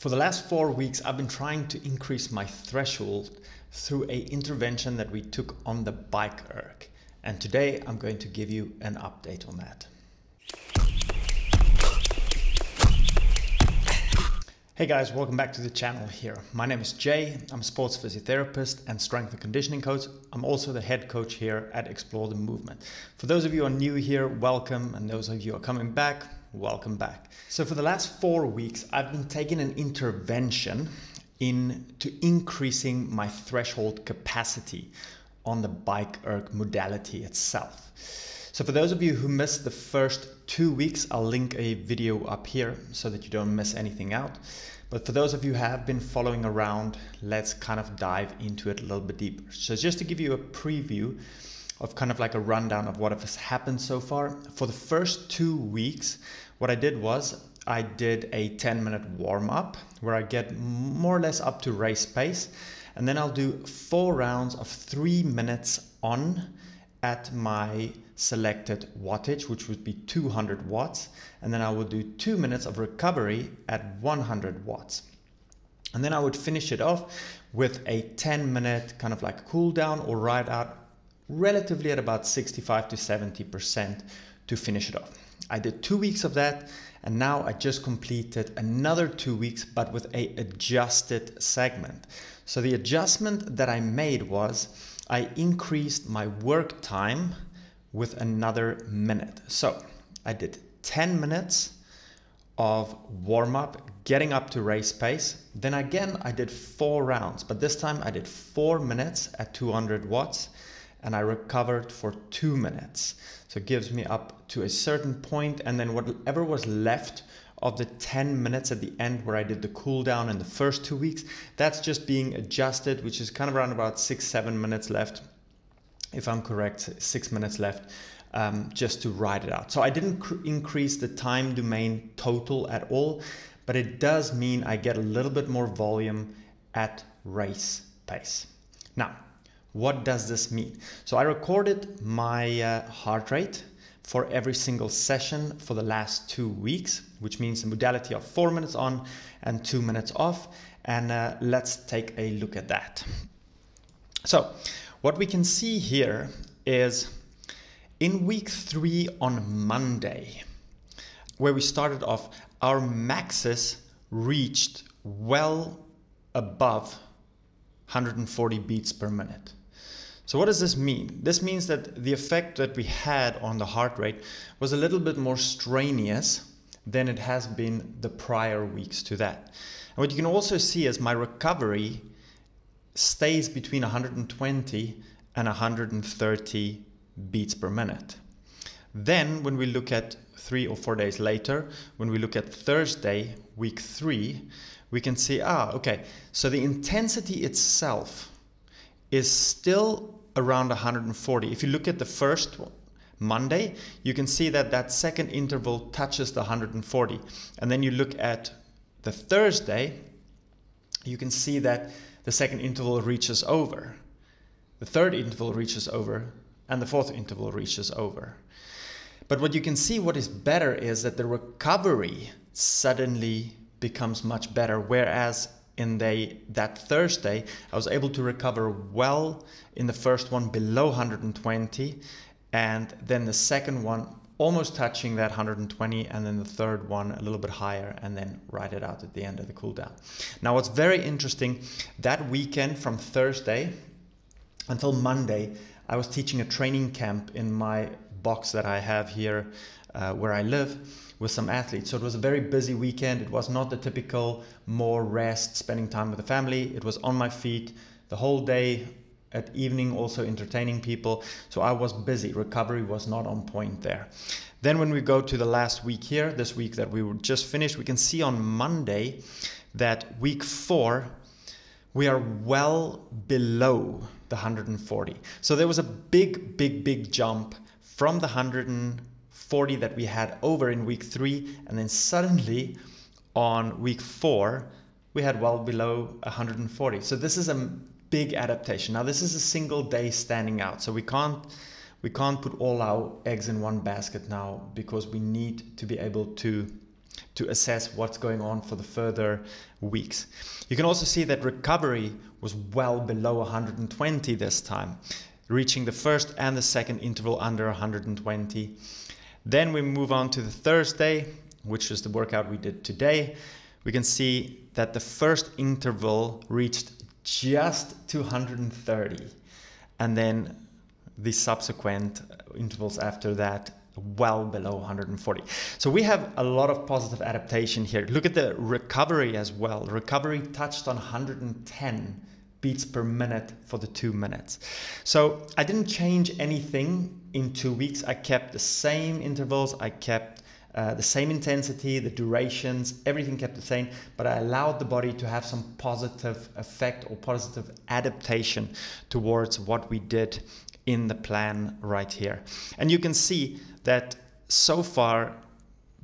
For the last 4 weeks, I've been trying to increase my threshold through an intervention that we took on the bike erg. And today I'm going to give you an update on that. Hey guys, welcome back to the channel here. My name is Jay. I'm a sports physiotherapist and strength and conditioning coach. I'm also the head coach here at Explore the Movement. For those of you who are new here, welcome. And those of you who are coming back, welcome back. So for the last 4 weeks, I've been taking an intervention into increasing my threshold capacity on the bike erg modality itself. So for those of you who missed the first 2 weeks, I'll link a video up here so that you don't miss anything out. But for those of you who have been following around, let's kind of dive into it a little bit deeper. So just to give you a preview of kind of like a rundown of what has happened so far. For the first 2 weeks, what I did was I did a 10-minute warm-up where I get more or less up to race pace. And then I'll do 4 rounds of 3 minutes on at my selected wattage, which would be 200 watts. And then I will do 2 minutes of recovery at 100 watts. And then I would finish it off with a 10-minute kind of like cool down or ride out relatively at about 65 to 70% to finish it off. I did 2 weeks of that. And now I just completed another 2 weeks, but with a adjusted segment. So the adjustment that I made was I increased my work time with another minute. So I did 10 minutes of warm up, getting up to race pace. Then again, I did 4 rounds, but this time I did 4 minutes at 200 watts and I recovered for 2 minutes. So it gives me up to a certain point, and then whatever was left of the 10 minutes at the end where I did the cool down in the first 2 weeks, that's just being adjusted, which is kind of around about 6-7 minutes left. If I'm correct, 6 minutes left, just to ride it out. So I didn't increase the time domain total at all, but it does mean I get a little bit more volume at race pace. Now, what does this mean? So I recorded my heart rate for every single session for the last 2 weeks, which means a modality of 4 minutes on and 2 minutes off. And let's take a look at that. So what we can see here is in week 3 on Monday, where we started off, our maxes reached well above 140 beats per minute. So what does this mean? This means that the effect that we had on the heart rate was a little bit more strenuous than it has been the prior weeks to that. And what you can also see is my recovery stays between 120 and 130 beats per minute. Then when we look at 3 or 4 days later, when we look at Thursday, week 3, we can see, okay, so the intensity itself is still around 140. If you look at the first one, Monday, you can see that that second interval touches the 140. And then you look at the Thursday, you can see that the second interval reaches over. The third interval reaches over, and the fourth interval reaches over. But what you can see, what is better is that the recovery suddenly becomes much better, whereas in that Thursday, I was able to recover well in the first one below 120, and then the second one almost touching that 120, and then the third one a little bit higher, and then ride it out at the end of the cool down. Now what's very interesting, that weekend from Thursday until Monday, I was teaching a training camp in my box that I have here where I live with some athletes. So it was a very busy weekend. It was not the typical more rest, spending time with the family. It was on my feet the whole day, at evening also entertaining people. So I was busy. Recovery was not on point there. Then when we go to the last week here, this week that we were just finished, we can see on Monday that week 4, we are well below the 140. So there was a big jump from the 140 that we had over in week 3, and then suddenly on week 4 we had well below 140. So this is a big adaptation. Now this is a single day standing out, so we can't put all our eggs in one basket now, because we need to be able to to assess what's going on for the further weeks. You can also see that recovery was well below 120 this time, reaching the first and the second interval under 120. Then we move on to the Thursday, which is the workout we did today. We can see that the first interval reached just 230, and then the subsequent intervals after that well below 140. So we have a lot of positive adaptation here. Look at the recovery as well. Recovery touched on 110 beats per minute for the 2 minutes. So I didn't change anything in 2 weeks. I kept the same intervals. I kept the same intensity, the durations, everything kept the same, but I allowed the body to have some positive effect or positive adaptation towards what we did in the plan right here. And you can see that so far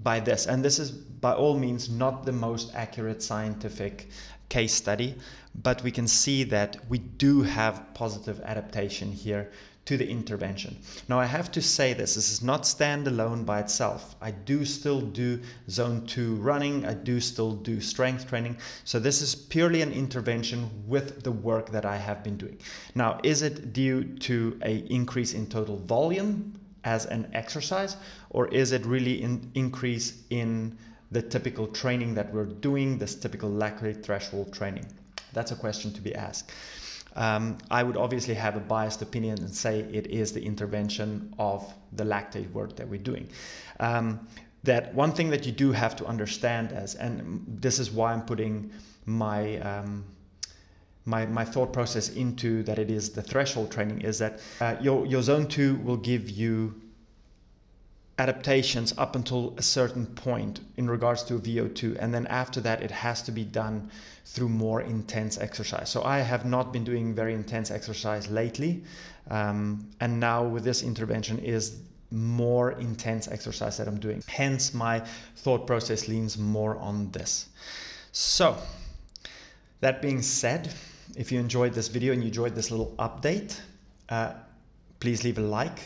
by this, and this is by all means not the most accurate scientific case study, but we can see that we do have positive adaptation here to the intervention. Now I have to say this is not standalone by itself. I do still do zone 2 running, I do still do strength training. So this is purely an intervention with the work that I have been doing. Now, is it due to an increase in total volume as an exercise, or is it really an increase in the typical training that we're doing, this typical lactate threshold training? That's a question to be asked. I would obviously have a biased opinion and say it is the intervention of the lactate work that we're doing. That one thing that you do have to understand and this is why I'm putting my my thought process into that it is the threshold training, is that your zone 2 will give you adaptations up until a certain point in regards to VO2, and then after that it has to be done through more intense exercise. So I have not been doing very intense exercise lately, and now with this intervention is more intense exercise that I'm doing. Hence my thought process leans more on this. So that being said, if you enjoyed this video and you enjoyed this little update, please leave a like.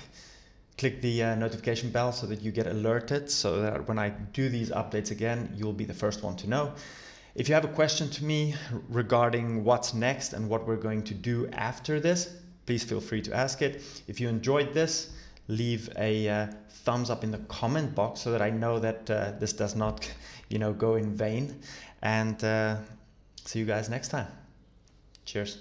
Click the notification bell so that you get alerted, so that when I do these updates again, you'll be the first one to know. If you have a question to me regarding what's next and what we're going to do after this, please feel free to ask it. If you enjoyed this, leave a thumbs up in the comment box so that I know that this does not, go in vain. And see you guys next time. Cheers.